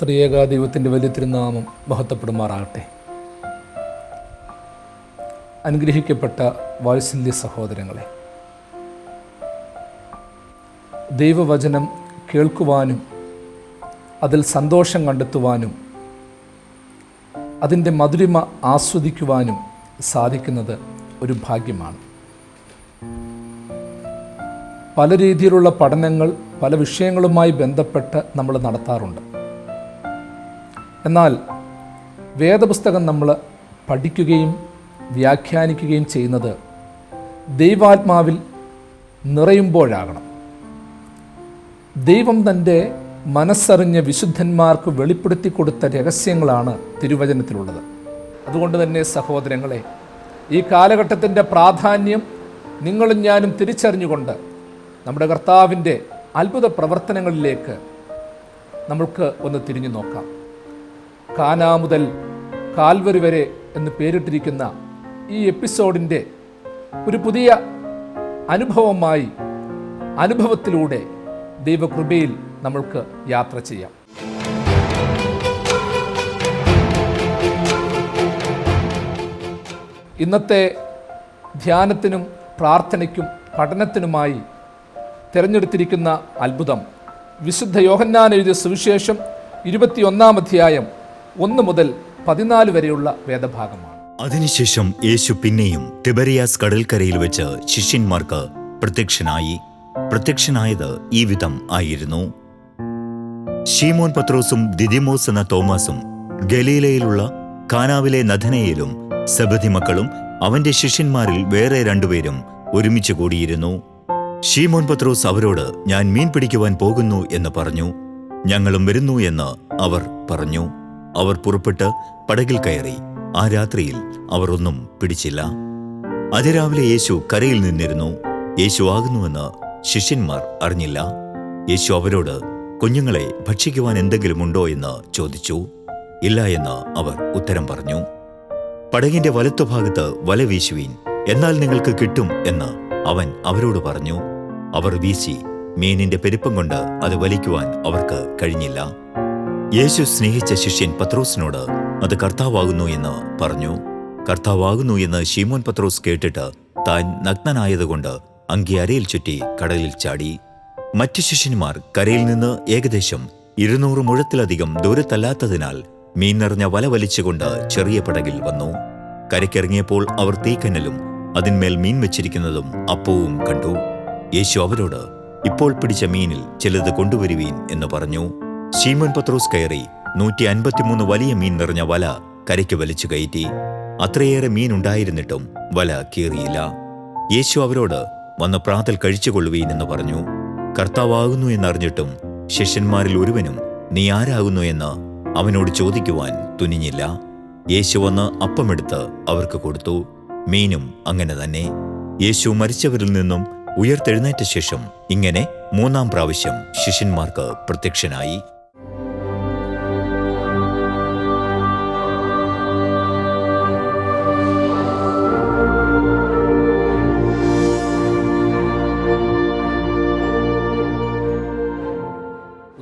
ത്രിയേക ദൈവത്തിൻ്റെ വലിയ തിരുനാമം മഹത്വപ്പെടുമാറാകട്ടെ. അനുഗ്രഹിക്കപ്പെട്ട വാത്സല്യ സഹോദരങ്ങളെ, ദൈവവചനം കേൾക്കുവാനും അതിൽ സന്തോഷം കണ്ടെത്തുവാനും അതിൻ്റെ മധുരിമ ആസ്വദിക്കുവാനും സാധിക്കുന്നത് ഒരു ഭാഗ്യമാണ്. പല രീതിയിലുള്ള പഠനങ്ങൾ പല വിഷയങ്ങളുമായി ബന്ധപ്പെട്ട് നമ്മൾ നടത്താറുണ്ട്. എന്നാൽ വേദപുസ്തകം നമ്മൾ പഠിക്കുകയും വ്യാഖ്യാനിക്കുകയും ചെയ്യുന്നത് ദൈവാത്മാവിൽ നിറയുമ്പോഴാകണം. ദൈവം തൻ്റെ മനസ്സറിഞ്ഞ വിശുദ്ധന്മാർക്ക് വെളിപ്പെടുത്തി കൊടുത്ത രഹസ്യങ്ങളാണ് തിരുവചനത്തിലുള്ളത്. അതുകൊണ്ട് തന്നെ സഹോദരങ്ങളെ, ഈ കാലഘട്ടത്തിൻ്റെ പ്രാധാന്യം നിങ്ങളും ഞാനും തിരിച്ചറിഞ്ഞുകൊണ്ട് നമ്മുടെ കർത്താവിൻ്റെ അത്ഭുത പ്രവർത്തനങ്ങളിലേക്ക് നമുക്ക് ഒന്ന് തിരിഞ്ഞു നോക്കാം. കാനാ മുതൽ കാൽവരി വരെ എന്ന് പേരിട്ടിരിക്കുന്ന ഈ എപ്പിസോഡിൻ്റെ ഒരു പുതിയ അനുഭവത്തിലൂടെ ദൈവകൃപയിൽ നമ്മൾക്ക് യാത്ര ചെയ്യാം. ഇന്നത്തെ ധ്യാനത്തിനും പ്രാർത്ഥനയ്ക്കും പഠനത്തിനുമായി തിരഞ്ഞെടുത്തിരിക്കുന്ന അത്ഭുതം വിശുദ്ധ യോഹന്നാൻ എഴുതിയ സുവിശേഷം 21-ാം അധ്യായം 1 മുതൽ 14 വരെയുള്ള വേദഭാഗമാണ്. അതിനുശേഷം യേശു പിന്നെയും തിബരിയാസ് കടൽക്കരയിൽ വെച്ച് ശിഷ്യന്മാർക്ക് പ്രത്യക്ഷനായത് ഈ വിധം ആയിരുന്നു. ശീമോൻ പത്രോസും ദിദിമോസ് എന്ന തോമാസും ഗലീലയിലുള്ള കാനാവിലെ നഥനയേലും സെബദി മക്കളും അവന്റെ ശിഷ്യന്മാരിൽ വേറെ 2 പേരും ഒരുമിച്ച് കൂടിയിരുന്നു. ശീമോൻ പത്രോസ് അവരോട്, ഞാൻ മീൻ പിടിക്കുവാൻ പോകുന്നു എന്ന് പറഞ്ഞു. ഞങ്ങളും വരുന്നു എന്ന് അവർ പറഞ്ഞു. അവർ പുറപ്പെട്ട് പടകിൽ കയറി. ആ രാത്രിയിൽ അവർ ഒന്നും പിടിച്ചില്ല. അതിരാവിലെ യേശു കരയിൽ നിന്നിരുന്നു. യേശു ആകുന്നുവെന്ന് ശിഷ്യന്മാർ അറിഞ്ഞില്ല. യേശു അവരോട്, കുഞ്ഞുങ്ങളെ ഭക്ഷിക്കുവാൻ എന്തെങ്കിലും ഉണ്ടോ എന്ന് ചോദിച്ചു. ഇല്ല എന്ന് അവർ ഉത്തരം പറഞ്ഞു. പടകിന്റെ വലത്തുഭാഗത്ത് വല വീശുവീൻ, എന്നാൽ നിങ്ങൾക്ക് കിട്ടും എന്ന് അവൻ അവരോട് പറഞ്ഞു. അവർ വീശി. മീനിന്റെ പെരുപ്പം കൊണ്ട് അത് വലിക്കുവാൻ അവർക്ക് കഴിഞ്ഞില്ല. യേശു സ്നേഹിച്ച ശിഷ്യൻ പത്രോസിനോട്, അത് കർത്താവാകുന്നു എന്ന് പറഞ്ഞു. കർത്താവാകുന്നു എന്ന് ശീമോൻ പത്രോസ് കേട്ടിട്ട് താൻ നഗ്നനായതുകൊണ്ട് അങ്കി അരയിൽ ചുറ്റി കടലിൽ ചാടി. മറ്റു ശിഷ്യന്മാർ കരയിൽ നിന്ന് ഏകദേശം 200 മുഴത്തിലധികം ദൂരത്തല്ലാത്തതിനാൽ മീൻ നിറഞ്ഞ വല വലിച്ചുകൊണ്ട് ചെറിയ പടകിൽ വന്നു. കരയ്ക്കിറങ്ങിയപ്പോൾ അവർ തീക്കനലും അതിന്മേൽ മീൻ വെച്ചിരിക്കുന്നതും അപ്പവും കണ്ടു. യേശു അവരോട്, ഇപ്പോൾ പിടിച്ച മീനിൽ ചിലത് കൊണ്ടുവരുവീൻ എന്ന് പറഞ്ഞു. ശീമോൻ പത്രോസ് കയറി 153 വലിയ മീൻ നിറഞ്ഞ വല കരയ്ക്ക് വലിച്ചു കയറ്റി. അത്രയേറെ മീൻ ഉണ്ടായിരുന്നിട്ടും വല കീറിയില്ല. യേശു അവരോട്, വന്ന് പ്രാതൽ കഴിച്ചുകൊള്ളുവീൻ എന്ന് പറഞ്ഞു. കർത്താവാകുന്നു എന്നറിഞ്ഞിട്ടും ശിഷ്യന്മാരിൽ ഒരുവനും നീ ആരാകുന്നു എന്ന് അവനോട് ചോദിക്കുവാൻ തുനിഞ്ഞില്ല. യേശു വന്ന് അപ്പമെടുത്ത് അവർക്ക് കൊടുത്തു. മീനും അങ്ങനെ തന്നെ. യേശു മരിച്ചവരിൽ നിന്നും ഉയർത്തെഴുന്നേറ്റ ശേഷം ഇങ്ങനെ 3-ാം പ്രാവശ്യം ശിഷ്യന്മാർക്ക് പ്രത്യക്ഷനായി.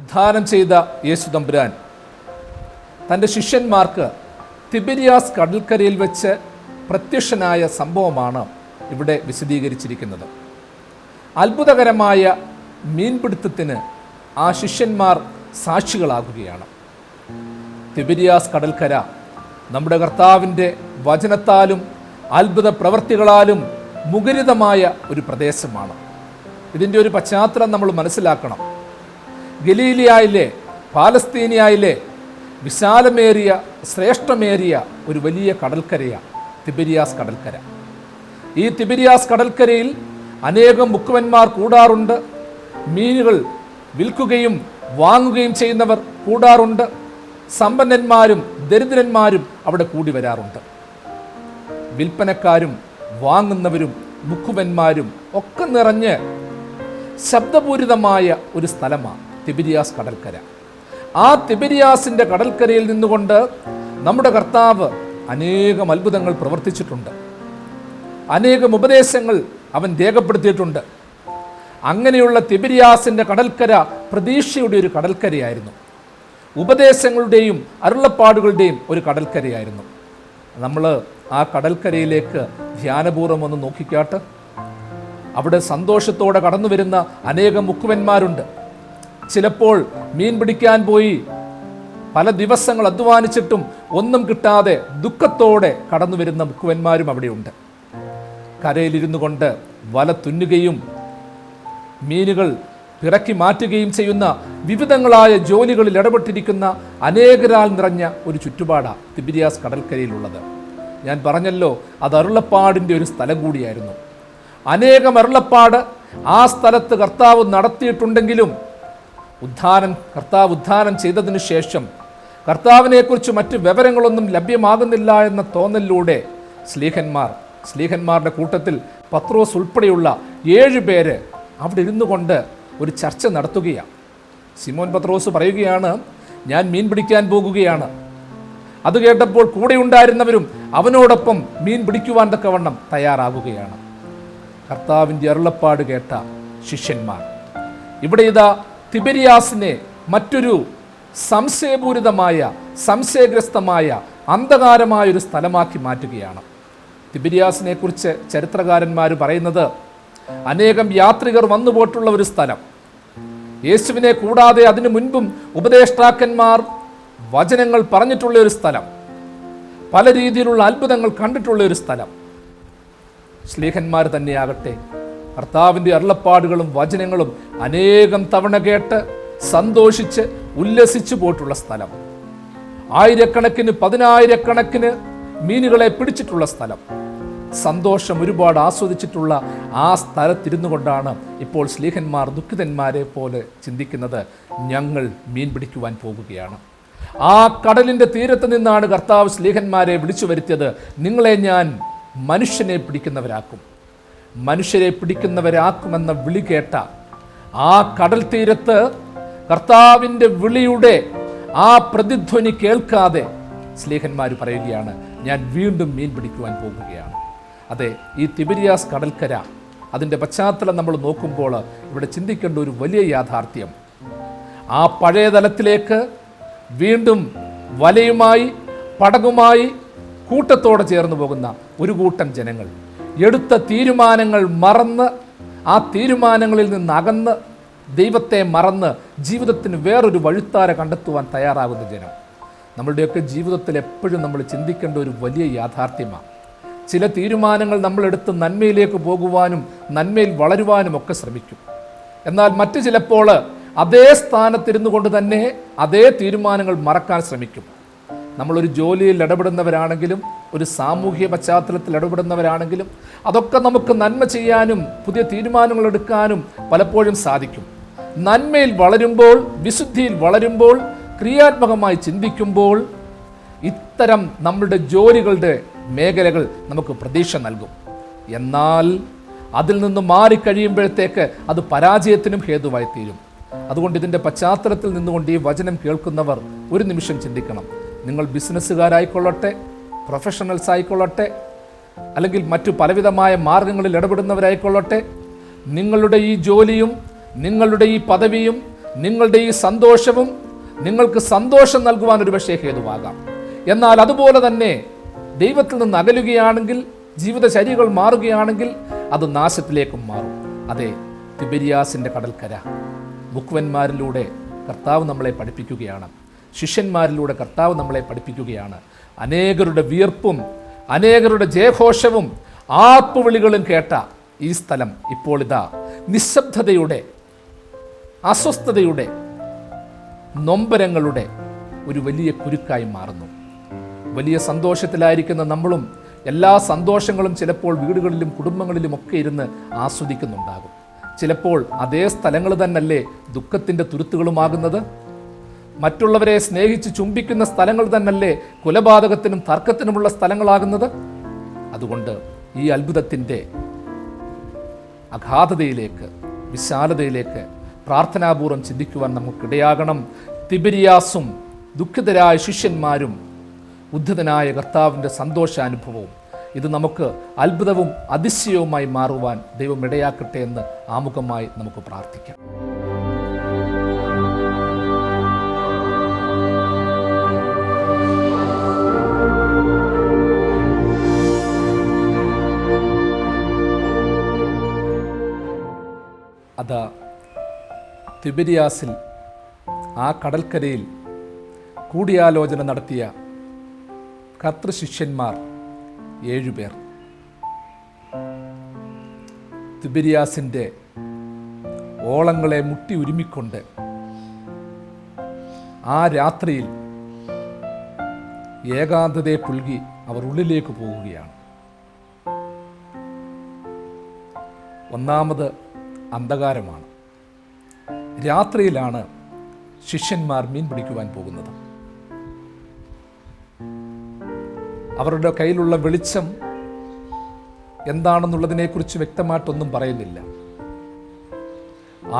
ഉദ്ധാനം ചെയ്ത യേശു തമ്പുരാൻ തൻ്റെ ശിഷ്യന്മാർക്ക് തിബരിയാസ് കടൽക്കരയിൽ വെച്ച് പ്രത്യക്ഷനായ സംഭവമാണ് ഇവിടെ വിശദീകരിച്ചിരിക്കുന്നത്. അത്ഭുതകരമായ മീൻപിടുത്തത്തിന് ആ ശിഷ്യന്മാർ സാക്ഷികളാകുകയാണ്. തിബരിയാസ് കടൽക്കര നമ്മുടെ കർത്താവിൻ്റെ വചനത്താലും അത്ഭുത പ്രവൃത്തികളാലും മുഖരിതമായ ഒരു പ്രദേശമാണ്. ഇതിൻ്റെ ഒരു പശ്ചാത്തലം നമ്മൾ മനസ്സിലാക്കണം. ഗലീലിയായിലെ പാലസ്തീനിയായിലെ വിശാലമേറിയ ശ്രേഷ്ഠമേറിയ ഒരു വലിയ കടൽക്കരയാണ് തിബരിയാസ് കടൽക്കര. ഈ തിബരിയാസ് കടൽക്കരയിൽ അനേകം മുക്കുവന്മാർ കൂടാറുണ്ട്. മീനുകൾ വിൽക്കുകയും വാങ്ങുകയും ചെയ്യുന്നവർ കൂടാറുണ്ട്. സമ്പന്നന്മാരും ദരിദ്രന്മാരും അവിടെ കൂടി വരാറുണ്ട്. വിൽപ്പനക്കാരും വാങ്ങുന്നവരും മുക്കുവന്മാരും ഒക്കെ നിറഞ്ഞ് ശബ്ദപൂരിതമായ ഒരു സ്ഥലമാണ് തിബരിയാസ് കടൽക്കര. ആ തിബരിയാസിൻ്റെ കടൽക്കരയിൽ നിന്നുകൊണ്ട് നമ്മുടെ കർത്താവ് അനേകം അത്ഭുതങ്ങൾ പ്രവർത്തിച്ചിട്ടുണ്ട്. അനേകം ഉപദേശങ്ങൾ അവൻ രേഖപ്പെടുത്തിയിട്ടുണ്ട്. അങ്ങനെയുള്ള തിബരിയാസിൻ്റെ കടൽക്കര പ്രതീക്ഷയുടെ ഒരു കടൽക്കരയായിരുന്നു. ഉപദേശങ്ങളുടെയും അരുളപ്പാടുകളുടെയും ഒരു കടൽക്കരയായിരുന്നു. നമ്മൾ ആ കടൽക്കരയിലേക്ക് ധ്യാനപൂർവ്വം ഒന്ന് നോക്കിക്കാട്ട്. അവിടെ സന്തോഷത്തോടെ കടന്നു വരുന്ന അനേകം മുക്കുവന്മാരുണ്ട്. ചിലപ്പോൾ മീൻ പിടിക്കാൻ പോയി പല ദിവസങ്ങൾ അധ്വാനിച്ചിട്ടും ഒന്നും കിട്ടാതെ ദുഃഖത്തോടെ കടന്നു വരുന്ന മുക്കുവന്മാരും അവിടെയുണ്ട്. കരയിലിരുന്നു കൊണ്ട് വല തുന്നുകയും മീനുകൾ പിറക്കി മാറ്റുകയും ചെയ്യുന്ന വിവിധങ്ങളായ ജോലികളിൽ ഇടപെട്ടിരിക്കുന്ന അനേകരാൽ നിറഞ്ഞ ഒരു ചുറ്റുപാടാണ് തിബിരിയാസ് കടൽക്കരയിലുള്ളത്. ഞാൻ പറഞ്ഞല്ലോ, അത് അരുളപ്പാടിൻ്റെ ഒരു സ്ഥലം കൂടിയായിരുന്നു. അനേകം അരുളപ്പാട് ആ സ്ഥലത്ത് കർത്താവ് നടത്തിയിട്ടുണ്ടെങ്കിലും കർത്താവ് ഉദ്ധാനം ചെയ്തതിനു ശേഷം കർത്താവിനെക്കുറിച്ച് മറ്റ് വിവരങ്ങളൊന്നും ലഭ്യമാകുന്നില്ല എന്ന തോന്നലിലൂടെ സ്ലീഹന്മാരുടെ കൂട്ടത്തിൽ പത്രോസ് ഉൾപ്പെടെയുള്ള 7 പേര് അവിടെ ഇരുന്നു കൊണ്ട് ഒരു ചർച്ച നടത്തുകയാണ്. ശിമോൻ പത്രോസ് പറയുകയാണ്, ഞാൻ മീൻ പിടിക്കാൻ പോകുകയാണ്. അത് കേട്ടപ്പോൾ കൂടെ ഉണ്ടായിരുന്നവരും അവനോടൊപ്പം മീൻ പിടിക്കുവാൻ തക്കവണ്ണം തയ്യാറാകുകയാണ്. കർത്താവിൻ്റെ അരുളപ്പാട് കേട്ട ശിഷ്യന്മാർ ഇവിടെ ഇതാ തിബരിയാസിനെ മറ്റൊരു സംശയഗ്രസ്തമായ അന്ധകാരമായൊരു സ്ഥലമാക്കി മാറ്റുകയാണ്. തിബരിയാസിനെ കുറിച്ച് ചരിത്രകാരന്മാർ പറയുന്നത് അനേകം യാത്രികർ വന്നു പോയിട്ടുള്ള ഒരു സ്ഥലം, യേശുവിനെ കൂടാതെ അതിനു മുൻപും ഉപദേഷ്ടാക്കന്മാർ വചനങ്ങൾ പറഞ്ഞിട്ടുള്ള ഒരു സ്ഥലം, പല രീതിയിലുള്ള അത്ഭുതങ്ങൾ കണ്ടിട്ടുള്ള ഒരു സ്ഥലം. ശ്ലീഹന്മാർ തന്നെയാകട്ടെ കർത്താവിൻ്റെ അരുളപ്പാടുകളും വചനങ്ങളും അനേകം തവണ കേട്ട് സന്തോഷിച്ച് ഉല്ലസിച്ചു പോയിട്ടുള്ള സ്ഥലം, ആയിരക്കണക്കിന് 10,000-കണക്കിന് മീനുകളെ പിടിച്ചിട്ടുള്ള സ്ഥലം, സന്തോഷം ഒരുപാട് ആസ്വദിച്ചിട്ടുള്ള ആ സ്ഥലത്തിരുന്നു കൊണ്ടാണ് ഇപ്പോൾ ശ്ലീഹന്മാർ ദുഃഖിതന്മാരെ പോലെ ചിന്തിക്കുന്നത്, ഞങ്ങൾ മീൻ പിടിക്കുവാൻ പോകുകയാണ്. ആ കടലിൻ്റെ തീരത്ത് നിന്നാണ് കർത്താവ് ശ്ലീഹന്മാരെ വിളിച്ചു വരുത്തിയത്. നിങ്ങളെ ഞാൻ മനുഷ്യരെ പിടിക്കുന്നവരാക്കുമെന്ന വിളി കേട്ട ആ കടൽ തീരത്ത് കർത്താവിൻ്റെ വിളിയുടെ ആ പ്രതിധ്വനി കേൾക്കാതെ ശ്ലീഹന്മാർ പറയുകയാണ്, ഞാൻ വീണ്ടും മീൻ പിടിക്കുവാൻ പോകുകയാണ്. അതെ, ഈ തിബിരിയാസ് കടൽക്കര, അതിൻ്റെ പശ്ചാത്തലം നമ്മൾ നോക്കുമ്പോൾ ഇവിടെ ചിന്തിക്കേണ്ട ഒരു വലിയ യാഥാർത്ഥ്യം, ആ പഴയ തലത്തിലേക്ക് വീണ്ടും വലയുമായി പടകുമായി കൂട്ടത്തോടെ ചേർന്ന് പോകുന്ന ഒരു കൂട്ടം ജനങ്ങൾ, എടുത്ത തീരുമാനങ്ങൾ മറന്ന്, ആ തീരുമാനങ്ങളിൽ നിന്ന് അകന്ന്, ദൈവത്തെ മറന്ന് ജീവിതത്തിന് വേറൊരു വഴിത്താര കണ്ടെത്തുവാൻ തയ്യാറാകുന്ന ജനം. നമ്മളുടെയൊക്കെ ജീവിതത്തിൽ എപ്പോഴും നമ്മൾ ചിന്തിക്കേണ്ട ഒരു വലിയ യാഥാർത്ഥ്യമാണ്. ചില തീരുമാനങ്ങൾ നമ്മളെടുത്ത് നന്മയിലേക്ക് പോകുവാനും നന്മയിൽ വളരുവാനും ഒക്കെ ശ്രമിക്കും. എന്നാൽ മറ്റു ചിലപ്പോൾ അതേ സ്ഥാനത്തിരുന്നു കൊണ്ട് തന്നെ അതേ തീരുമാനങ്ങൾ മറക്കാൻ ശ്രമിക്കും. നമ്മളൊരു ജോലിയിൽ ഇടപെടുന്നവരാണെങ്കിലും ഒരു സാമൂഹിക പശ്ചാത്തലത്തിൽ ഇടപെടുന്നവരാണെങ്കിലും അതൊക്കെ നമുക്ക് നന്മ ചെയ്യാനും പുതിയ തീരുമാനങ്ങൾ എടുക്കാനും പലപ്പോഴും സാധിക്കും. നന്മയിൽ വളരുമ്പോൾ, വിശുദ്ധിയിൽ വളരുമ്പോൾ, ക്രിയാത്മകമായി ചിന്തിക്കുമ്പോൾ ഇത്തരം നമ്മളുടെ ജോലികളുടെ മേഖലകൾ നമുക്ക് പ്രതീക്ഷ നൽകും. എന്നാൽ അതിൽ നിന്ന് മാറിക്കഴിയുമ്പോഴത്തേക്ക് അത് പരാജയത്തിനും ഹേതുവായി തീരും. അതുകൊണ്ട് ഇതിൻ്റെ പശ്ചാത്തലത്തിൽ നിന്നുകൊണ്ട് ഈ വചനം കേൾക്കുന്നവർ ഒരു നിമിഷം ചിന്തിക്കണം. നിങ്ങൾ ബിസിനസ്സുകാരായിക്കൊള്ളട്ടെ, പ്രൊഫഷണൽസ് ആയിക്കൊള്ളട്ടെ, അല്ലെങ്കിൽ മറ്റു പലവിധമായ മാർഗങ്ങളിൽ ഇടപെടുന്നവരായിക്കൊള്ളട്ടെ, നിങ്ങളുടെ ഈ ജോലിയും നിങ്ങളുടെ ഈ പദവിയും നിങ്ങളുടെ ഈ സന്തോഷവും നിങ്ങൾക്ക് സന്തോഷം നൽകുവാൻ ഒരു പക്ഷേ ഹേതുവാകാം. എന്നാൽ അതുപോലെ തന്നെ ദൈവത്തിൽ നിന്ന് അകലുകയാണെങ്കിൽ, ജീവിതചര്യകൾ മാറുകയാണെങ്കിൽ അത് നാശത്തിലേക്കും മാറും. അതെ, തിബരിയാസിൻ്റെ കടൽക്കര മുക്കുവന്മാരിലൂടെ കർത്താവ് നമ്മളെ പഠിപ്പിക്കുകയാണ്, ശിഷ്യന്മാരിലൂടെ കർത്താവ് നമ്മളെ പഠിപ്പിക്കുകയാണ്. അനേകരുടെ വിയർപ്പും അനേകരുടെ ജയഘോഷവും ആർപ്പുവിളികളും കേട്ട ഈ സ്ഥലം ഇപ്പോൾ ഇതാ നിശബ്ദതയുടെ, അസ്വസ്ഥതയുടെ, നൊമ്പരങ്ങളുടെ ഒരു വലിയ കുരുക്കായി മാറുന്നു. വലിയ സന്തോഷത്തിലായിരിക്കുന്ന നമ്മളും എല്ലാ സന്തോഷങ്ങളും ചിലപ്പോൾ വീടുകളിലും കുടുംബങ്ങളിലും ഒക്കെ ഇരുന്ന് ആസ്വദിക്കുന്നുണ്ടാകും. ചിലപ്പോൾ അതേ സ്ഥലങ്ങൾ തന്നല്ലേ ദുഃഖത്തിൻ്റെ തുരുത്തുകളുമാകുന്നത്? മറ്റുള്ളവരെ സ്നേഹിച്ച് ചുംബിക്കുന്ന സ്ഥലങ്ങൾ തന്നല്ലേ കൊലപാതകത്തിനും തർക്കത്തിനുമുള്ള സ്ഥലങ്ങളാകുന്നത്? അതുകൊണ്ട് ഈ അത്ഭുതത്തിൻ്റെ അഗാധതയിലേക്ക്, വിശാലതയിലേക്ക് പ്രാർത്ഥനാപൂർവ്വം ചിന്തിക്കുവാൻ നമുക്കിടയാകണം. തിബരിയാസും ദുഃഖിതരായ ശിഷ്യന്മാരും ഉദ്ധിതനായ കർത്താവിൻ്റെ സന്തോഷാനുഭവവും ഇത് നമുക്ക് അത്ഭുതവും അതിശയവുമായി മാറുവാൻ ദൈവം ഇടയാക്കട്ടെ എന്ന് ആമുഖമായി നമുക്ക് പ്രാർത്ഥിക്കാം. അതാ തിബിരിയാസിൽ ആ കടൽക്കരയിൽ കൂടിയാലോചന നടത്തിയ കർത്തൃശിഷ്യന്മാർ 7 പേർ തിബിരിയാസിൻ്റെ ഓളങ്ങളെ മുട്ടി ഉരുമിക്കൊണ്ട് ആ രാത്രിയിൽ ഏകാന്തതയെ പുൽകി അവർ ഉള്ളിലേക്ക് പോവുകയാണ്. ഒന്നാമത് അന്ധകാരമാണ്. രാത്രിയിലാണ് ശിഷ്യന്മാർ മീൻ പിടിക്കുവാൻ പോകുന്നത്. അവരുടെ കയ്യിലുള്ള വെളിച്ചം എന്താണെന്നുള്ളതിനെക്കുറിച്ച് വ്യക്തമായിട്ടൊന്നും പറയുന്നില്ല.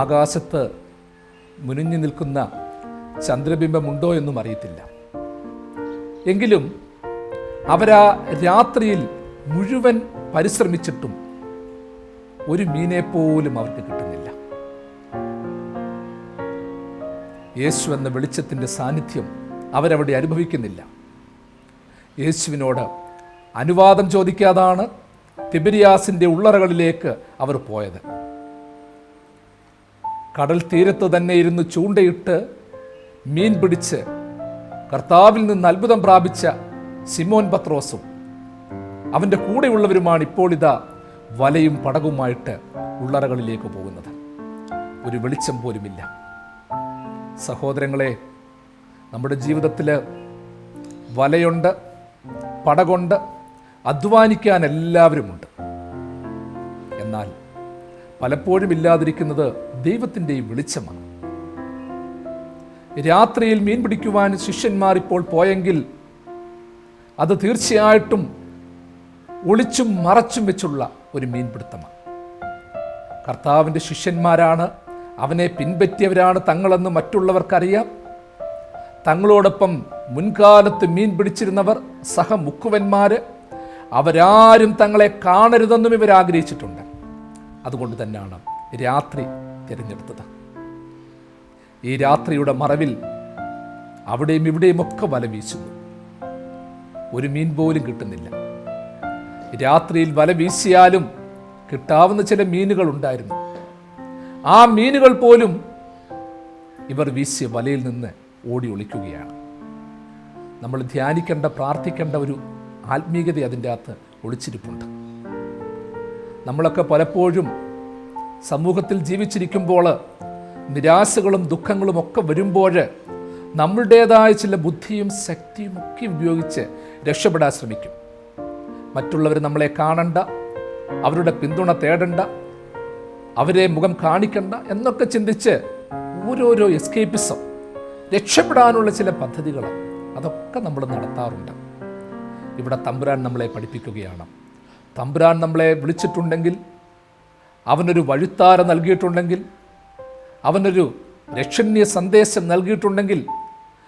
ആകാശത്ത് മുനിഞ്ഞു നിൽക്കുന്ന ചന്ദ്രബിംബമുണ്ടോ എന്നും അറിയത്തില്ല. എങ്കിലും അവരാ രാത്രിയിൽ മുഴുവൻ പരിശ്രമിച്ചിട്ടും ഒരു മീനെ പോലും അവർക്ക് കിട്ടുന്നില്ല. യേശു എന്ന വെളിച്ചത്തിൻ്റെ സാന്നിധ്യം അവരവിടെ അനുഭവിക്കുന്നില്ല. യേശുവിനോട് അനുവാദം ചോദിക്കാതാണ് തിബിരിയാസിൻ്റെ ഉള്ളറകളിലേക്ക് അവർ പോയത്. കടൽ തീരത്ത് തന്നെ ഇരുന്ന് ചൂണ്ടയിട്ട് മീൻ പിടിച്ച് കർത്താവിൽ നിന്ന് അത്ഭുതം പ്രാപിച്ച ശിമോൻ പത്രോസും അവൻ്റെ കൂടെയുള്ളവരുമാണ് ഇപ്പോൾ ഇതാ വലയും പടകുമായിട്ട് ഉള്ളറകളിലേക്ക് പോകുന്നത്. ഒരു വെളിച്ചം പോലുമില്ല. സഹോദരങ്ങളെ, നമ്മുടെ ജീവിതത്തിൽ വലയുണ്ട്, പടകുണ്ട്, അധ്വാനിക്കാൻ എല്ലാവരുമുണ്ട്. എന്നാൽ പലപ്പോഴും ഇല്ലാതിരിക്കുന്നത് ദൈവത്തിൻ്റെ ഈ വെളിച്ചമാണ്. രാത്രിയിൽ മീൻ പിടിക്കുവാൻ ശിഷ്യന്മാർ ഇപ്പോൾ പോയെങ്കിൽ അത് തീർച്ചയായിട്ടും ഒളിച്ചും മറച്ചും വെച്ചുള്ള ഒരു മീൻപിടുത്തമാണ്. കർത്താവിൻ്റെ ശിഷ്യന്മാരാണ്, അവനെ പിൻപറ്റിയവരാണ് തങ്ങളെന്ന് മറ്റുള്ളവർക്കറിയാം. തങ്ങളോടൊപ്പം മുൻകാലത്ത് മീൻ പിടിച്ചിരുന്നവർ, സഹമുക്കുവന്മാർ, അവരാരും തങ്ങളെ കാണരുതെന്നും ഇവർ ആഗ്രഹിച്ചിട്ടുണ്ട്. അതുകൊണ്ട് തന്നെയാണ് രാത്രി തിരഞ്ഞെടുത്തത്. ഈ രാത്രിയുടെ മറവിൽ അവിടെയും ഇവിടെയും ഒക്കെ വല വീശുന്നു. ഒരു മീൻ പോലും കിട്ടുന്നില്ല. രാത്രിയിൽ വല വീശിയാലും കിട്ടാവുന്ന ചില മീനുകൾ ഉണ്ടായിരുന്നു. ആ മീനുകൾ പോലും ഇവർ വീശിയ വലയിൽ നിന്ന് ഓടി ഒളിക്കുകയാണ്. നമ്മൾ ധ്യാനിക്കേണ്ട, പ്രാർത്ഥിക്കേണ്ട ഒരു ആത്മീയത അതിൻ്റെ അകത്ത് ഒളിച്ചിരിപ്പുണ്ട്. നമ്മളൊക്കെ പലപ്പോഴും സമൂഹത്തിൽ ജീവിച്ചിരിക്കുമ്പോൾ നിരാശകളും ദുഃഖങ്ങളും ഒക്കെ വരുമ്പോൾ നമ്മളുടേതായ ചില ബുദ്ധിയും ശക്തിയും ഒക്കെ ഉപയോഗിച്ച് രക്ഷപ്പെടാൻ ശ്രമിക്കും. മറ്റുള്ളവർ നമ്മളെ കാണണ്ട, അവരുടെ പിന്തുണ തേടണ്ട, അവരെ മുഖം കാണിക്കണ്ട എന്നൊക്കെ ചിന്തിച്ച് ഓരോരോ എസ്കേപ്പിസം, രക്ഷപ്പെടാനുള്ള ചില പദ്ധതികൾ അതൊക്കെ നമ്മൾ നടത്താറുണ്ട്. ഇവിടെ തമ്പുരാൻ നമ്മളെ പഠിപ്പിക്കുകയാണ്. തമ്പുരാൻ നമ്മളെ വിളിച്ചിട്ടുണ്ടെങ്കിൽ, അവനൊരു വഴിത്താര നൽകിയിട്ടുണ്ടെങ്കിൽ, അവനൊരു രക്ഷണീയ സന്ദേശം നൽകിയിട്ടുണ്ടെങ്കിൽ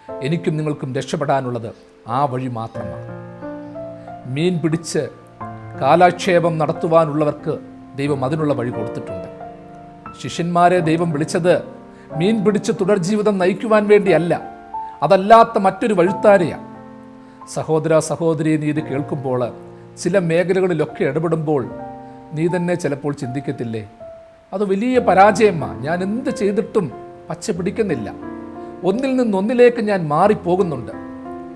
എനിക്കും നിങ്ങൾക്കും രക്ഷപ്പെടാനുള്ളത് ആ വഴി മാത്രമാണ്. മീൻ പിടിച്ച് കാലാക്ഷേപം നടത്തുവാനുള്ളവർക്ക് ദൈവം അതിനുള്ള വഴി കൊടുത്തിട്ടുണ്ട്. ശിഷ്യന്മാരെ ദൈവം വിളിച്ചത് മീൻ പിടിച്ച് തുടർജീവിതം നയിക്കുവാൻ വേണ്ടിയല്ല, അതല്ലാത്ത മറ്റൊരു വഴിത്താരയാണ്. സഹോദര സഹോദരി, നീ ഇത് കേൾക്കുമ്പോൾ ചില മേഖലകളിലൊക്കെ ഇടപെടുമ്പോൾ നീ തന്നെ ചിലപ്പോൾ ചിന്തിക്കത്തില്ലേ, അത് വലിയ പരാജയമാണ്, ഞാൻ എന്ത് ചെയ്തിട്ടും പച്ച പിടിക്കുന്നില്ല, ഒന്നിൽ നിന്നൊന്നിലേക്ക് ഞാൻ മാറിപ്പോകുന്നുണ്ട്,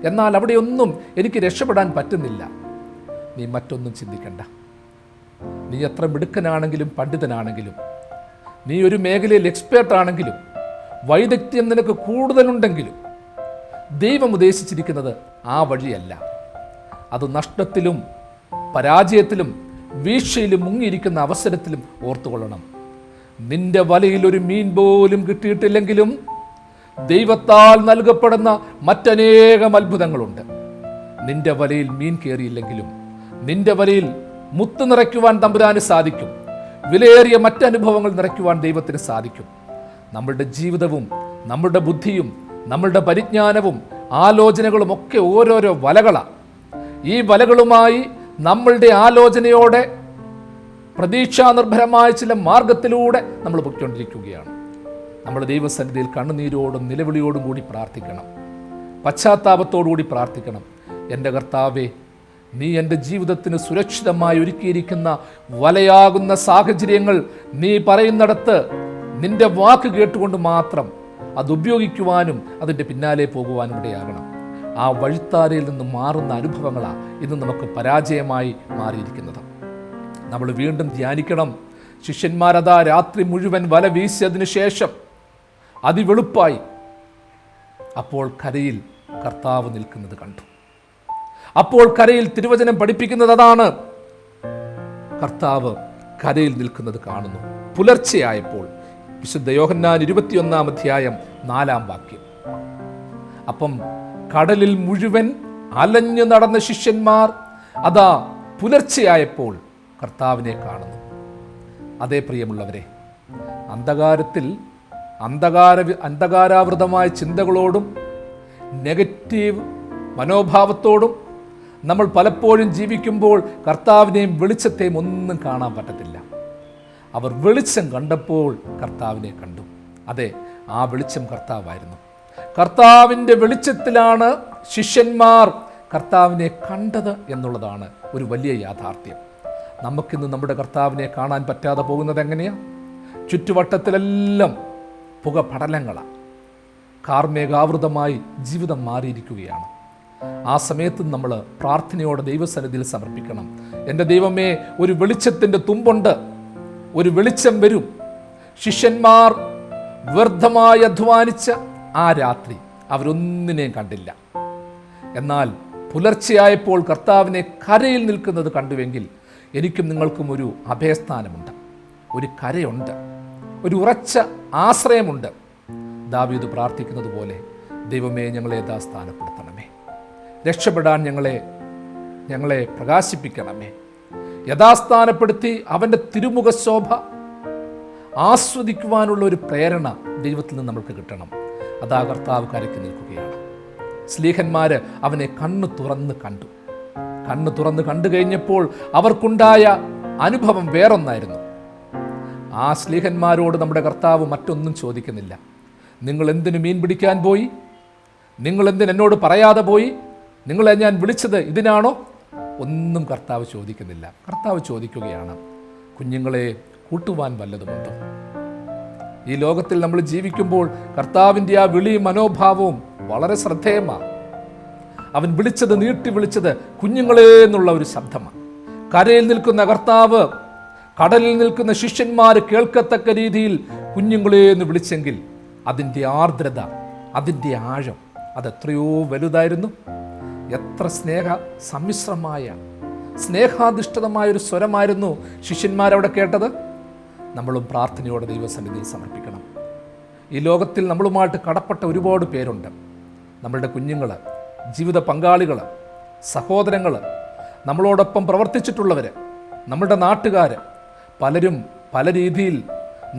എന്നാൽ അവിടെയൊന്നും എനിക്ക് രക്ഷപ്പെടാൻ പറ്റുന്നില്ല. നീ മറ്റൊന്നും ചിന്തിക്കണ്ട. നീ എത്ര മിടുക്കനാണെങ്കിലും പണ്ഡിതനാണെങ്കിലും, നീ ഒരു മേഖലയിൽ എക്സ്പേർട്ടാണെങ്കിലും, വൈദഗ്ധ്യം നിനക്ക് കൂടുതലുണ്ടെങ്കിലും ദൈവം ഉദ്ദേശിച്ചിരിക്കുന്നത് ആ വഴിയല്ല. അത് നഷ്ടത്തിലും പരാജയത്തിലും വീഴ്ചയിലും മുങ്ങിയിരിക്കുന്ന അവസരത്തിലും ഓർത്തുകൊള്ളണം. നിന്റെ വലയിൽ ഒരു മീൻ പോലും കിട്ടിയിട്ടില്ലെങ്കിലും ദൈവത്താൽ നൽകപ്പെടുന്ന മറ്റനേകം അത്ഭുതങ്ങളുണ്ട്. നിന്റെ വലയിൽ മീൻ കയറിയില്ലെങ്കിലും നിന്റെ വലയിൽ മുത്ത് നിറയ്ക്കുവാൻ തമ്പുരാന് സാധിക്കും. വിലയേറിയ മറ്റനുഭവങ്ങൾ നിറയ്ക്കുവാൻ ദൈവത്തിന് സാധിക്കും. നമ്മളുടെ ജീവിതവും നമ്മളുടെ ബുദ്ധിയും നമ്മളുടെ പരിജ്ഞാനവും ആലോചനകളും ഒക്കെ ഓരോരോ വലകളാണ്. ഈ വലകളുമായി നമ്മളുടെ ആലോചനയോടെ പ്രതീക്ഷാനിർഭരമായ ചില മാർഗത്തിലൂടെ നമ്മൾ പൊയ്ക്കൊണ്ടിരിക്കുകയാണ്. നമ്മൾ ദൈവസന്നിധിയിൽ കണ്ണുനീരോടും നിലവിളിയോടും കൂടി പ്രാർത്ഥിക്കണം, പശ്ചാത്താപത്തോടുകൂടി പ്രാർത്ഥിക്കണം. എൻ്റെ കർത്താവേ, നീ എൻ്റെ ജീവിതത്തിന് സുരക്ഷിതമായി ഒരുക്കിയിരിക്കുന്ന വലയാകുന്ന സാഹചര്യങ്ങൾ നീ പറയുന്നിടത്ത് നിന്റെ വാക്ക് കേട്ടുകൊണ്ട് മാത്രം അത് ഉപയോഗിക്കുവാനും അതിൻ്റെ പിന്നാലെ പോകുവാനും ഇടയാകണം. ആ വഴിത്താരയിൽ നിന്ന് മാറുന്ന അനുഭവങ്ങളാണ് ഇന്ന് നമുക്ക് പരാജയമായി മാറിയിരിക്കുന്നത്. നമ്മൾ വീണ്ടും ധ്യാനിക്കണം. ശിഷ്യന്മാരതാ രാത്രി മുഴുവൻ വല വീശിയതിനു ശേഷം അതിവെളുപ്പായി അപ്പോൾ കരയിൽ കർത്താവ് നിൽക്കുന്നത് കണ്ടു. അപ്പോൾ കരയിൽ തിരുവചനം പഠിപ്പിക്കുന്നത് അതാണ്. കർത്താവ് കരയിൽ നിൽക്കുന്നത് കാണുന്നു. പുലർച്ചെയായപ്പോൾ, വിശുദ്ധ യോഹന്നാൻ 21 അധ്യായം 4 വാക്യം. അപ്പം കടലിൽ മുഴുവൻ അലഞ്ഞു നടന്ന ശിഷ്യന്മാർ അതാ പുലർച്ചെയായപ്പോൾ കർത്താവിനെ കാണുന്നു. അതേ പ്രിയമുള്ളവരെ, അന്ധകാരത്തിൽ അന്ധകാരാവൃതമായ ചിന്തകളോടും നെഗറ്റീവ് മനോഭാവത്തോടും നമ്മൾ പലപ്പോഴും ജീവിക്കുമ്പോൾ കർത്താവിനെയും വെളിച്ചത്തെയും ഒന്നും കാണാൻ പറ്റത്തില്ല. അവർ വെളിച്ചം കണ്ടപ്പോൾ കർത്താവിനെ കണ്ടു. അതെ, ആ വെളിച്ചം കർത്താവായിരുന്നു. കർത്താവിൻ്റെ വെളിച്ചത്തിലാണ് ശിഷ്യന്മാർ കർത്താവിനെ കണ്ടത് എന്നുള്ളതാണ് ഒരു വലിയ യാഥാർത്ഥ്യം. നമുക്കിന്ന് നമ്മുടെ കർത്താവിനെ കാണാൻ പറ്റാതെ പോകുന്നത് എങ്ങനെയാണ്? ചുറ്റുവട്ടത്തിലെല്ലാം പുകപടലങ്ങളാണ്. കാർമേഘാവൃതമായി ജീവിതം മാറിയിരിക്കുകയാണ്. ആ സമയത്ത് നമ്മൾ പ്രാർത്ഥനയോടെ ദൈവസന്നിധിയിൽ സമർപ്പിക്കണം. എൻ്റെ ദൈവമേ, ഒരു വെളിച്ചത്തിൻ്റെ തുമ്പുണ്ട്, ഒരു വെളിച്ചം വരും. ശിഷ്യന്മാർ വ്യർത്ഥമായി അധ്വാനിച്ച ആ രാത്രി അവരൊന്നിനെയും കണ്ടില്ല. എന്നാൽ പുലർച്ചെയായപ്പോൾ കർത്താവിനെ കരയിൽ നിൽക്കുന്നത് കണ്ടുവെങ്കിൽ എനിക്കും നിങ്ങൾക്കും ഒരു അഭയസ്ഥാനമുണ്ട്, ഒരു കരയുണ്ട്, ഒരു ഉറച്ച ആശ്രയമുണ്ട്. ദാവീദ് പ്രാർത്ഥിക്കുന്നത് പോലെ, ദൈവമേ ഞങ്ങളെ യഥാസ്ഥാനപ്പെടുത്തണമേ, രക്ഷപ്പെടാൻ ഞങ്ങളെ പ്രകാശിപ്പിക്കണമേ. യഥാസ്ഥാനപ്പെടുത്തി അവൻ്റെ തിരുമുഖ ശോഭ ആസ്വദിക്കുവാനുള്ള ഒരു പ്രേരണ ദൈവത്തിൽ നിന്ന് നമ്മൾക്ക് കിട്ടണം. അതാ കർത്താവ് കരയ്ക്ക് നിൽക്കുകയാണ്. സ്ലീഹന്മാര് അവനെ കണ്ണു തുറന്ന് കണ്ടു കഴിഞ്ഞപ്പോൾ അവർക്കുണ്ടായ അനുഭവം വേറൊന്നായിരുന്നു. ആ സ്ലീഹന്മാരോട് നമ്മുടെ കർത്താവ് മറ്റൊന്നും ചോദിക്കുന്നില്ല. നിങ്ങൾ എന്തിനു മീൻ പിടിക്കാൻ പോയി? നിങ്ങൾ എന്തിന് എന്നോട് പറയാതെ പോയി? നിങ്ങളെ ഞാൻ വിളിച്ചത് ഇതിനാണോ? ഒന്നും കർത്താവ് ചോദിക്കുന്നില്ല. കർത്താവ് ചോദിക്കുകയാണ്, കുഞ്ഞുങ്ങളെ കൂട്ടുവാൻ വല്ലതുമുണ്ടോ? ഈ ലോകത്തിൽ നമ്മൾ ജീവിക്കുമ്പോൾ കർത്താവിൻ്റെ ആ വിളിയും മനോഭാവവും വളരെ ശ്രദ്ധേയമാണ്. അവൻ നീട്ടി വിളിച്ചത് കുഞ്ഞുങ്ങളെ എന്നുള്ള ഒരു ശബ്ദമാണ്. കരയിൽ നിൽക്കുന്ന കർത്താവ് കടലിൽ നിൽക്കുന്ന ശിഷ്യന്മാർ കേൾക്കത്തക്ക രീതിയിൽ കുഞ്ഞുങ്ങളെ എന്ന് വിളിച്ചെങ്കിൽ അതിൻ്റെ ആർദ്രത, അതിൻ്റെ ആഴം അതെത്രയോ വലുതായിരുന്നു. എത്ര സമ്മിശ്രമായ സ്നേഹാധിഷ്ഠിതമായ ഒരു സ്വരമായിരുന്നു ശിഷ്യന്മാരവിടെ കേട്ടത്. നമ്മളും പ്രാർത്ഥനയോടെ ദൈവസന്നിധിയിൽ സമർപ്പിക്കണം. ഈ ലോകത്തിൽ നമ്മളുമായിട്ട് കടപ്പെട്ട ഒരുപാട് പേരുണ്ട്. നമ്മളുടെ കുഞ്ഞുങ്ങൾ, ജീവിത പങ്കാളികൾ, സഹോദരങ്ങൾ, നമ്മളോടൊപ്പം പ്രവർത്തിച്ചിട്ടുള്ളവർ, നമ്മളുടെ നാട്ടുകാർ, പലരും പല രീതിയിൽ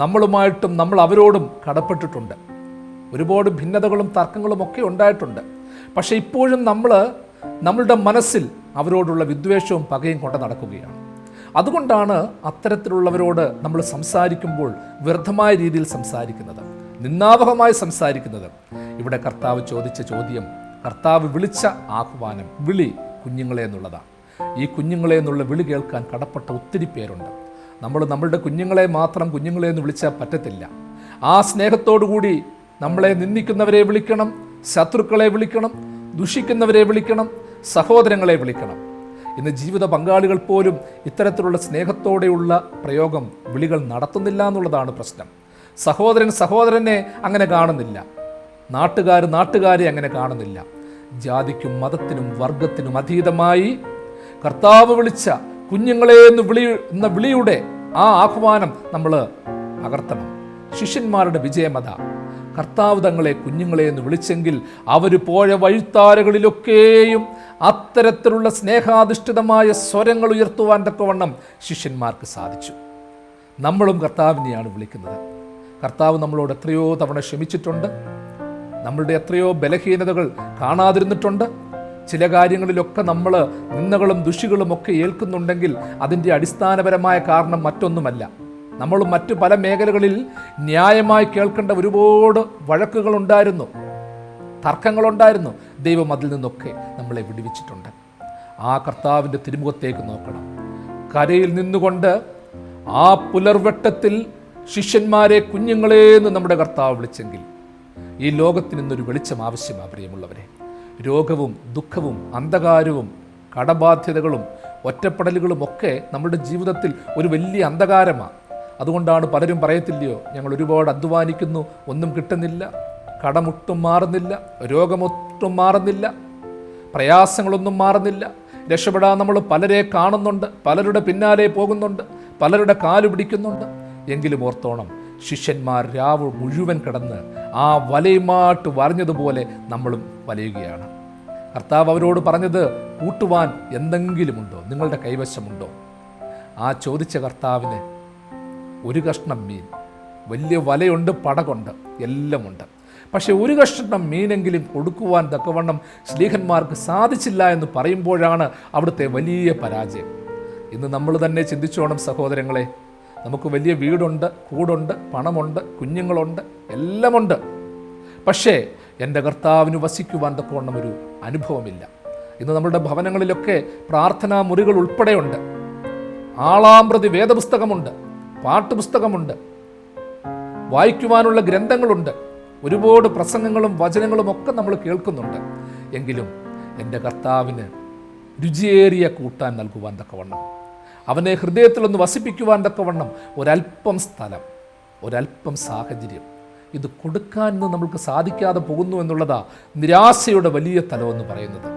നമ്മളുമായിട്ടും നമ്മൾ അവരോടും കടപ്പെട്ടിട്ടുണ്ട്. ഒരുപാട് ഭിന്നതകളും തർക്കങ്ങളും ഒക്കെ ഉണ്ടായിട്ടുണ്ട്. പക്ഷേ ഇപ്പോഴും നമ്മളുടെ മനസ്സിൽ അവരോടുള്ള വിദ്വേഷവും പകയും കൊണ്ട് നടക്കുകയാണ്. അതുകൊണ്ടാണ് അത്തരത്തിലുള്ളവരോട് നമ്മൾ സംസാരിക്കുമ്പോൾ വ്യർത്ഥമായ രീതിയിൽ സംസാരിക്കുന്നത്, നിന്ദാവഹമായി സംസാരിക്കുന്നത്. ഇവിടെ കർത്താവ് ചോദിച്ച ചോദ്യം, കർത്താവ് വിളിച്ച ആഹ്വാനം, വിളി കുഞ്ഞുങ്ങളെ എന്നുള്ളതാണ്. ഈ കുഞ്ഞുങ്ങളെ എന്നുള്ള വിളി കേൾക്കാൻ കടപ്പെട്ട ഒത്തിരി പേരുണ്ട്. നമ്മളുടെ കുഞ്ഞുങ്ങളെ മാത്രം കുഞ്ഞുങ്ങളെ എന്ന് വിളിച്ചാൽ പറ്റത്തില്ല. ആ സ്നേഹത്തോടു കൂടി നമ്മളെ നിന്ദിക്കുന്നവരെ വിളിക്കണം, ശത്രുക്കളെ വിളിക്കണം, ദുഷിക്കുന്നവരെ വിളിക്കണം, സഹോദരങ്ങളെ വിളിക്കണം. ഇന്ന് ജീവിത പങ്കാളികൾ പോലും ഇത്തരത്തിലുള്ള സ്നേഹത്തോടെയുള്ള പ്രയോഗം, വിളികൾ നടത്തുന്നില്ല എന്നുള്ളതാണ് പ്രശ്നം. സഹോദരനെ അങ്ങനെ കാണുന്നില്ല, നാട്ടുകാരെ അങ്ങനെ കാണുന്നില്ല. ജാതിക്കും മതത്തിനും വർഗത്തിനും അതീതമായി കർത്താവ് വിളിച്ച കുഞ്ഞുങ്ങളെ എന്ന വിളിയുടെ ആ ആഹ്വാനം നമ്മൾ പകർത്തണം. ശിഷ്യന്മാരുടെ വിജയമത, കർത്താവ് തങ്ങളെ കുഞ്ഞുങ്ങളെ എന്ന് വിളിച്ചെങ്കിൽ അവർ പോയ വഴിത്താരകളിലൊക്കെയും അത്തരത്തിലുള്ള സ്നേഹാധിഷ്ഠിതമായ സ്വരങ്ങൾ ഉയർത്തുവാൻ തക്കവണ്ണം ശിഷ്യന്മാർക്ക് സാധിച്ചു. നമ്മളും കർത്താവിനെയാണ് വിളിക്കുന്നത്. കർത്താവ് നമ്മളോട് എത്രയോ തവണ ക്ഷമിച്ചിട്ടുണ്ട്. നമ്മളുടെ എത്രയോ ബലഹീനതകൾ കാണാതിരുന്നിട്ടുണ്ട്. ചില കാര്യങ്ങളിലൊക്കെ നമ്മൾ നിന്ദകളും ദുഷികളും ഒക്കെ ഏൽക്കുന്നുണ്ടെങ്കിൽ അതിൻ്റെ അടിസ്ഥാനപരമായ കാരണം മറ്റൊന്നുമല്ല. നമ്മൾ മറ്റു പല മേഖലകളിൽ ന്യായമായി കേൾക്കേണ്ട ഒരുപാട് വഴക്കുകളുണ്ടായിരുന്നു, തർക്കങ്ങളുണ്ടായിരുന്നു. ദൈവം അതിൽ നിന്നൊക്കെ നമ്മളെ വിടുവിച്ചിട്ടുണ്ട്. ആ കർത്താവിൻ്റെ തിരുമുഖത്തേക്ക് നോക്കണം. കരയിൽ നിന്നുകൊണ്ട് ആ പുലർവെട്ടത്തിൽ ശിഷ്യന്മാരെ കുഞ്ഞുങ്ങളേന്ന് നമ്മുടെ കർത്താവ് വിളിച്ചെങ്കിൽ ഈ ലോകത്തിന് ഇന്നൊരു വെളിച്ചം ആവശ്യമാണ് പ്രിയമുള്ളവരെ. രോഗവും ദുഃഖവും അന്ധകാരവും കടബാധ്യതകളും ഒറ്റപ്പെടലുകളും ഒക്കെ നമ്മുടെ ജീവിതത്തിൽ ഒരു വലിയ അന്ധകാരമാണ്. അതുകൊണ്ടാണ് പലരും പറയത്തില്ലയോ, ഞങ്ങൾ ഒരുപാട് അധ്വാനിക്കുന്നു, ഒന്നും കിട്ടുന്നില്ല, കടമൊട്ടും മാറുന്നില്ല, രോഗമൊട്ടും മാറുന്നില്ല, പ്രയാസങ്ങളൊന്നും മാറുന്നില്ല, രക്ഷപ്പെടാൻ നമ്മൾ പലരെ കാണുന്നുണ്ട്, പലരുടെ പിന്നാലെ പോകുന്നുണ്ട്, പലരുടെ കാല് പിടിക്കുന്നുണ്ട്. എങ്കിലും ഓർത്തോണം, ശിഷ്യന്മാർ രാവ് മുഴുവൻ കിടന്ന് ആ വലയുമാട്ട് വരഞ്ഞതുപോലെ നമ്മളും വലയുകയാണ്. കർത്താവ് അവരോട് പറഞ്ഞത്, കൂട്ടുവാൻ എന്തെങ്കിലുമുണ്ടോ, നിങ്ങളുടെ കൈവശമുണ്ടോ? ആ ചോദിച്ച കർത്താവിന് ഒരു കഷ്ണം മീൻ, വലിയ വലയുണ്ട്, പടകുണ്ട്, എല്ലാമുണ്ട്. പക്ഷെ ഒരു കഷ്ണം മീനെങ്കിലും കൊടുക്കുവാൻ തക്കവണ്ണം ശ്ലീഹന്മാർക്ക് സാധിച്ചില്ല എന്ന് പറയുമ്പോഴാണ് അവിടുത്തെ വലിയ പരാജയം. ഇന്ന് നമ്മൾ തന്നെ ചിന്തിച്ചോണം സഹോദരങ്ങളെ, നമുക്ക് വലിയ വീടുണ്ട്, കൂടുണ്ട്, പണമുണ്ട്, കുഞ്ഞുങ്ങളുണ്ട്, എല്ലാമുണ്ട്. പക്ഷേ എൻ്റെ കർത്താവിന് വസിക്കുവാൻ തക്കവണ്ണം ഒരു അനുഭവമില്ല. ഇന്ന് നമ്മുടെ ഭവനങ്ങളിലൊക്കെ പ്രാർത്ഥനാ മുറികൾ ഉൾപ്പെടെയുണ്ട്, ആളാമ്പ്രതി വേദപുസ്തകമുണ്ട്, പാട്ടുപുസ്തകമുണ്ട്, വായിക്കുവാനുള്ള ഗ്രന്ഥങ്ങളുണ്ട്, ഒരുപാട് പ്രസംഗങ്ങളും വചനങ്ങളും ഒക്കെ നമ്മൾ കേൾക്കുന്നുണ്ട്. എങ്കിലും എൻ്റെ കർത്താവിന് രുചിയേറിയ കൂട്ടാൻ നൽകുവാൻ തക്കവണ്ണം, അവനെ ഹൃദയത്തിലൊന്ന് വസിപ്പിക്കുവാൻ തക്കവണ്ണം ഒരല്പം സ്ഥലം, ഒരല്പം സാഹചര്യം ഇത് കൊടുക്കാൻ നമ്മൾക്ക് സാധിക്കാതെ പോകുന്നു എന്നുള്ളതാണ് നിരാശയുടെ വലിയ തലമെന്ന് പറയുന്നത്.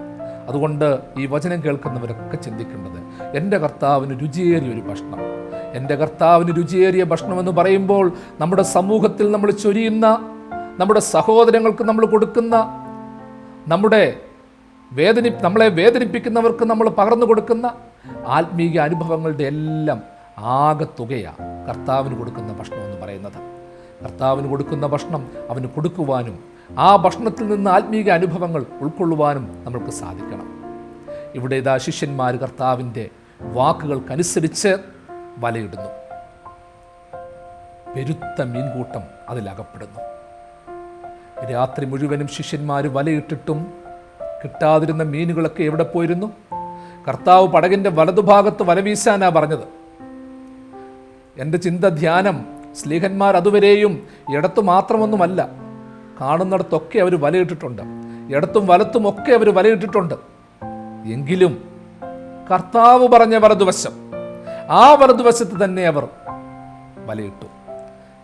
അതുകൊണ്ട് ഈ വചനം കേൾക്കുന്നവരൊക്കെ ചിന്തിക്കേണ്ടത്, എൻ്റെ കർത്താവിന് രുചിയേറിയ ഒരു ഭക്ഷണം. എൻ്റെ കർത്താവിന് രുചിയേറിയ ഭക്ഷണം എന്ന് പറയുമ്പോൾ നമ്മുടെ സമൂഹത്തിൽ നമ്മൾ ചൊരിയുന്ന, നമ്മുടെ സഹോദരങ്ങൾക്ക് നമ്മൾ കൊടുക്കുന്ന, നമ്മളെ വേദനിപ്പിക്കുന്നവർക്ക് നമ്മൾ പകർന്നു കൊടുക്കുന്ന ആത്മീയ അനുഭവങ്ങളുടെ എല്ലാം ആകെത്തുകയാണ് കർത്താവിന് കൊടുക്കുന്ന ഭക്ഷണം എന്ന് പറയുന്നത്. കർത്താവിന് കൊടുക്കുന്ന ഭക്ഷണം അവന് കൊടുക്കുവാനും ആ ഭക്ഷണത്തിൽ നിന്ന് ആത്മീയ അനുഭവങ്ങൾ ഉൾക്കൊള്ളുവാനും നമ്മൾക്ക് സാധിക്കണം. ഇവിടെ ഇതാ ശിഷ്യന്മാർ കർത്താവിൻ്റെ വാക്കുകൾക്കനുസരിച്ച് വലയിടുന്നു. പെരുത്ത മീൻകൂട്ടം അതിലകപ്പെടുന്നു. രാത്രി മുഴുവനും ശിഷ്യന്മാർ വലയിട്ടിട്ടും കിട്ടാതിരുന്ന മീനുകളൊക്കെ എവിടെ പോയിരുന്നു? കർത്താവ് പടകിൻ്റെ വലതുഭാഗത്ത് വലവീശാനാണ് പറഞ്ഞത്. എൻ്റെ ധ്യാനം, സ്ലീഹന്മാർ അതുവരെയും ഇടത്തു മാത്രമൊന്നുമല്ല, കാണുന്നിടത്തൊക്കെ അവർ വലയിട്ടിട്ടുണ്ട്, ഇടത്തും വലത്തുമൊക്കെ അവർ വലയിട്ടിട്ടുണ്ട്. എങ്കിലും കർത്താവ് പറഞ്ഞ വലതുവശം, ആ വലതുവശത്ത് തന്നെ അവർ വലയിട്ടു.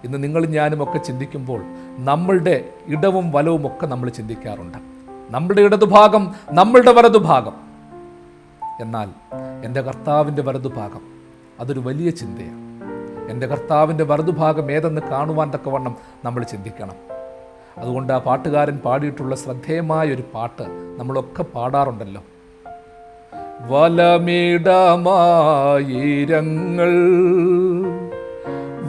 ഇന്ന് നിങ്ങളും ഞാനും ഒക്കെ ചിന്തിക്കുമ്പോൾ നമ്മളുടെ ഇടവും വലവും ഒക്കെ നമ്മൾ ചിന്തിക്കാറുണ്ട്. നമ്മളുടെ ഇടതുഭാഗം, നമ്മളുടെ വലതുഭാഗം. എന്നാൽ എൻ്റെ കർത്താവിൻ്റെ വലതുഭാഗം അതൊരു വലിയ ചിന്തയാണ്. എൻ്റെ കർത്താവിൻ്റെ വലതുഭാഗം ഏതെന്ന് കാണുവാൻ തക്കവണ്ണം നമ്മൾ ചിന്തിക്കണം. അതുകൊണ്ട് ആ പാട്ടുകാരൻ പാടിയിട്ടുള്ള ശ്രദ്ധേയമായ ഒരു പാട്ട് നമ്മളൊക്കെ പാടാറുണ്ടല്ലോ. വലമിടമായിരങ്ങൾ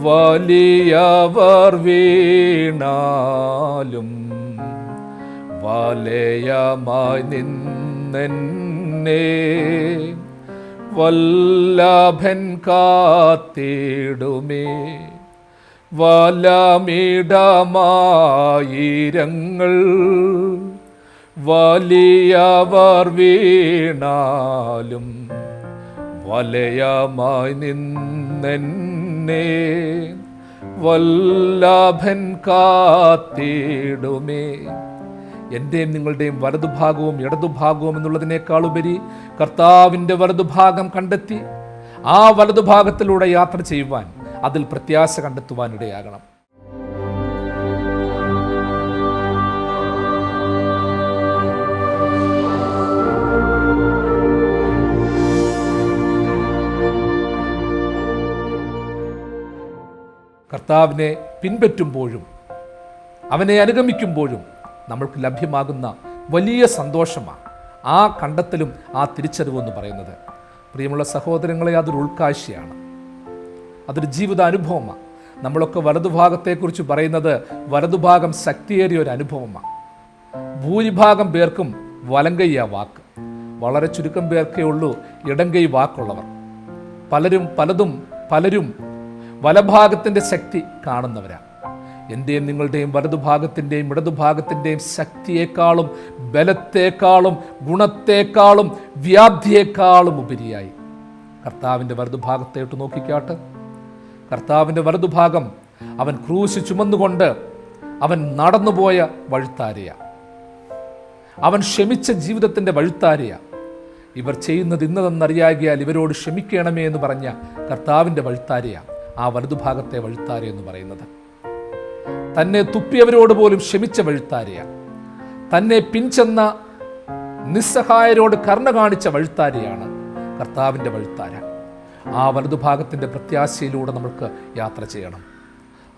വലിയവർ വീണാലും വലയമായി നിന്നെന്നെ വല്ലഭൻ കാത്തിടുമേ. വലമിടമായിരങ്ങൾ വലിയവർ വീണാലും വലയമായി നിന്നെന്നെ വല്ലഭൻ കാത്തിടുമേ. എൻ്റെയും നിങ്ങളുടെയും വലതുഭാഗവും ഇടതുഭാഗവും എന്നുള്ളതിനേക്കാളുപരി കർത്താവിൻ്റെ വലതുഭാഗം കണ്ടെത്തി ആ വലതുഭാഗത്തിലൂടെ യാത്ര ചെയ്യുവാൻ, അതിൽ പ്രത്യാശ കണ്ടെത്തുവാനിടയാകണം. കർത്താവിനെ പിൻപറ്റുമ്പോഴും അവനെ അനുഗമിക്കുമ്പോഴും നമ്മൾക്ക് ലഭ്യമാകുന്ന വലിയ സന്തോഷമാണ് ആ കണ്ടെത്തലും ആ തിരിച്ചറിവും എന്ന് പറയുന്നത്. പ്രിയമുള്ള സഹോദരങ്ങളെ, അതൊരു ഉൾക്കാഴ്ചയാണ്, അതൊരു ജീവിതാനുഭവമാണ്. നമ്മളൊക്കെ വലതുഭാഗത്തെക്കുറിച്ച് പറയുന്നത് വലതുഭാഗം ശക്തിയേറിയ ഒരു അനുഭവമാണ്. ഭൂരിഭാഗം പേർക്കും വലങ്കയ്യ വാക്ക്, വളരെ ചുരുക്കം പേർക്കേ ഉള്ളൂ ഇടങ്കൈ വാക്കുള്ളവർ. പലരും വലഭാഗത്തിൻ്റെ ശക്തി കാണുന്നവരാണ്. എൻ്റെയും നിങ്ങളുടെയും വലതുഭാഗത്തിൻ്റെയും ഇടതുഭാഗത്തിൻ്റെയും ശക്തിയേക്കാളും ബലത്തേക്കാളും ഗുണത്തേക്കാളും വ്യാധിയേക്കാളും ഉപരിയായി കർത്താവിൻ്റെ വലതുഭാഗത്തേട്ട് നോക്കിക്കാട്ട്. കർത്താവിൻ്റെ വലതുഭാഗം അവൻ ക്രൂശ് ചുമന്നുകൊണ്ട് അവൻ നടന്നുപോയ വഴുത്താരയാണ്. അവൻ ക്ഷമിച്ച ജീവിതത്തിൻ്റെ വഴുത്താരയാണ്. ഇവർ ചെയ്യുന്നത് ഇന്നതെന്നറിയാകിയാൽ ഇവരോട് ക്ഷമിക്കണമേ എന്ന് പറഞ്ഞ കർത്താവിൻ്റെ വഴുത്താരയാണ് ആ വലതുഭാഗത്തെ വഴുത്താര എന്ന് പറയുന്നത്. തന്നെ തുപ്പിയവരോട് പോലും ക്ഷമിച്ച വഴുത്താരയാണ്. തന്നെ പിൻചെന്ന നിസ്സഹായരോട് കരുണ കാണിച്ച വഴുത്താരയാണ് കർത്താവിൻ്റെ വഴുത്താര. ആ വലതുഭാഗത്തിൻ്റെ പ്രത്യാശയിലൂടെ നമുക്ക് യാത്ര ചെയ്യണം.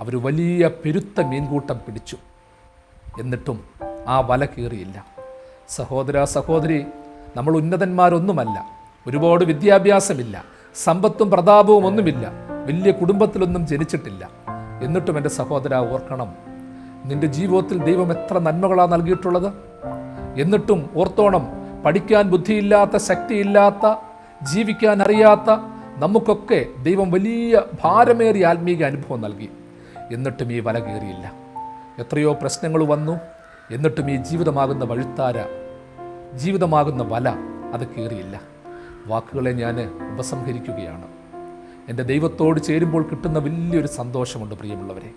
അവർ വലിയ പെരുത്ത മീൻകൂട്ടം പിടിച്ചു, എന്നിട്ടും ആ വല കീറിയില്ല. സഹോദര സഹോദരി, നമ്മൾ ഉന്നതന്മാരൊന്നുമല്ല, ഒരുപാട് വിദ്യാഭ്യാസമില്ല, സമ്പത്തും പ്രതാപവും ഒന്നുമില്ല, വലിയ കുടുംബത്തിലൊന്നും ജനിച്ചിട്ടില്ല. എന്നിട്ടും എൻ്റെ സഹോദര ഓർക്കണം, നിന്റെ ജീവിതത്തിൽ ദൈവം എത്ര നന്മകളാണ് നൽകിയിട്ടുള്ളത്. എന്നിട്ടും ഓർത്തോണം, പഠിക്കാൻ ബുദ്ധിയില്ലാത്ത, ശക്തിയില്ലാത്ത, ജീവിക്കാൻ അറിയാത്ത നമുക്കൊക്കെ ദൈവം വലിയ ഭാരമേറിയ ആത്മീക അനുഭവം നൽകി. എന്നിട്ടും ഈ വല കീറിയില്ല. എത്രയോ പ്രശ്നങ്ങൾ വന്നു, എന്നിട്ടും ഈ ജീവിതമാകുന്ന വഴുത്താര, ജീവിതമാകുന്ന വല അത് കീറിയില്ല. വാക്കുകളെ ഞാൻ ഉപസംഹരിക്കുകയാണ്. എൻ്റെ ദൈവത്തോട് ചേരുമ്പോൾ കിട്ടുന്ന വലിയൊരു സന്തോഷമുണ്ട് പ്രിയമുള്ളവരെ.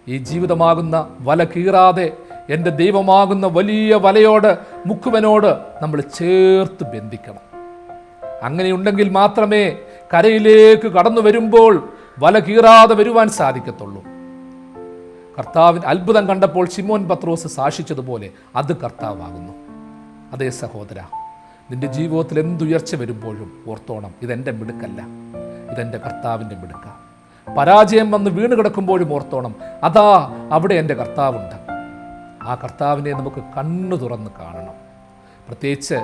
ഈ ജീവിതമാകുന്ന വല കീറാതെ എൻ്റെ ദൈവമാകുന്ന വലിയ വലയോട്, മുക്കുവനോട് നമ്മൾ ചേർത്ത് ബന്ധിക്കണം. അങ്ങനെയുണ്ടെങ്കിൽ മാത്രമേ കരയിലേക്ക് കടന്നു വരുമ്പോൾ വല കീറാതെ വരുവാൻ സാധിക്കത്തുള്ളൂ. കർത്താവിന് അത്ഭുതം കണ്ടപ്പോൾ ശിമോൻ പത്രോസ് സാക്ഷിച്ചതുപോലെ അത് കർത്താവാകുന്നു. അതേ സഹോദര, നിന്റെ ജീവിതത്തിൽ എന്തുയർച്ച വരുമ്പോഴും ഓർത്തോണം, ഇതെൻ്റെ മിടുക്കല്ല, ഇതെൻ്റെ കർത്താവിൻ്റെ മിടുക്ക. പരാജയം വന്ന് വീണ് കിടക്കുമ്പോഴും ഓർത്തോണം, അതാ അവിടെ എൻ്റെ കർത്താവുണ്ട്. ആ കർത്താവിനെ നമുക്ക് കണ്ണു തുറന്ന് കാണണം. പ്രത്യേകിച്ച്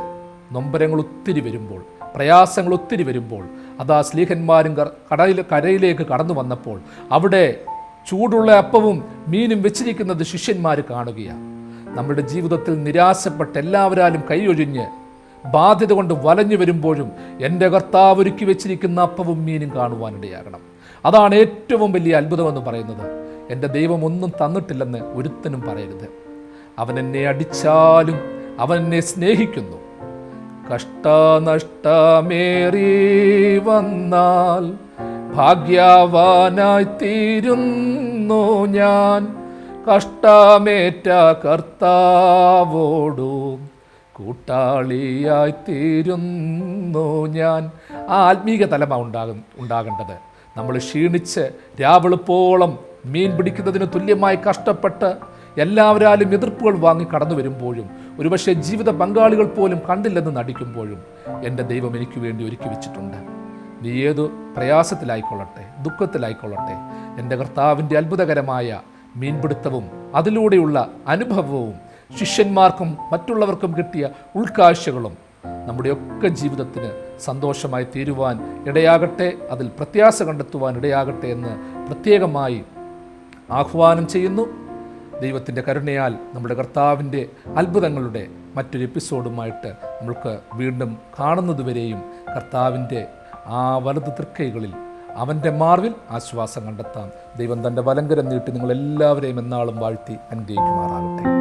നൊമ്പരങ്ങൾ ഒത്തിരി വരുമ്പോൾ, പ്രയാസങ്ങൾ ഒത്തിരി വരുമ്പോൾ, അതാ സ്ലീഹന്മാരും കരയിലേക്ക് കടന്നു വന്നപ്പോൾ അവിടെ ചൂടുള്ള അപ്പവും മീനും വെച്ചിരിക്കുന്നത് ശിഷ്യന്മാർ കാണുകയാണ്. നമ്മുടെ ജീവിതത്തിൽ നിരാശപ്പെട്ട് എല്ലാവരാലും കൈയൊഴിഞ്ഞ് ബാധ്യത കൊണ്ട് വലഞ്ഞു വരുമ്പോഴും എൻ്റെ കർത്താവ് ഒരുക്കി വെച്ചിരിക്കുന്ന അപ്പവും മീനും കാണുവാനിടയാകണം. അതാണ് ഏറ്റവും വലിയ അത്ഭുതമെന്ന് പറയുന്നത്. എൻ്റെ ദൈവം ഒന്നും തന്നിട്ടില്ലെന്ന് ഒരുത്തനും പറയരുത്. അവൻ എന്നെ അടിച്ചാലും അവൻ എന്നെ സ്നേഹിക്കുന്നു. കഷ്ടനഷ്ടമേറി വന്നാൽ ഭാഗ്യവാനായി തീരുന്നു ഞാൻ. കഷ്ടമേറ്റ കർത്താവോടു കൂട്ടാളിയായി തീരുന്നു ഞാൻ. ആ ആത്മീക തലമ ഉണ്ടാകേണ്ടത്. നമ്മൾ ക്ഷീണിച്ച് രാവെളുപ്പോളം മീൻ പിടിക്കുന്നതിന് തുല്യമായി കഷ്ടപ്പെട്ട് എല്ലാവരാലും എതിർപ്പുകൾ വാങ്ങി കടന്നു വരുമ്പോഴും, ഒരുപക്ഷെ ജീവിത പങ്കാളികൾ പോലും കണ്ടില്ലെന്ന് നടിക്കുമ്പോഴും എൻ്റെ ദൈവം എനിക്ക് വേണ്ടി ഒരുക്കി വെച്ചിട്ടുണ്ട്. നീ ഏതു പ്രയാസത്തിലായിക്കൊള്ളട്ടെ, ദുഃഖത്തിലായിക്കൊള്ളട്ടെ, എൻ്റെ കർത്താവിൻ്റെ അത്ഭുതകരമായ മീൻപിടുത്തവും അതിലൂടെയുള്ള അനുഭവവും ശിഷ്യന്മാർക്കും മറ്റുള്ളവർക്കും കിട്ടിയ ഉൾക്കാഴ്ചകളും നമ്മുടെയൊക്കെ ജീവിതത്തിന് സന്തോഷമായി തീരുവാൻ ഇടയാകട്ടെ, അതിൽ പ്രത്യാശ കണ്ടെത്തുവാൻ ഇടയാകട്ടെ എന്ന് പ്രത്യേകമായി ആഹ്വാനം ചെയ്യുന്നു. ദൈവത്തിൻ്റെ കരുണയാൽ നമ്മുടെ കർത്താവിൻ്റെ അത്ഭുതങ്ങളുടെ മറ്റൊരു എപ്പിസോഡുമായിട്ട് നമ്മൾക്ക് വീണ്ടും കാണുന്നതുവരെയും കർത്താവിൻ്റെ ആ വലതു തൃക്കൈകളിൽ, അവൻ്റെ മാർവിൽ ആശ്വാസം കണ്ടെത്താം. ദൈവം തൻ്റെ വലങ്കരം നീട്ടി നിങ്ങളെല്ലാവരെയും എന്നാളും വാഴ്ത്തി അനുഗ്രഹിക്കുമാറാകട്ടെ.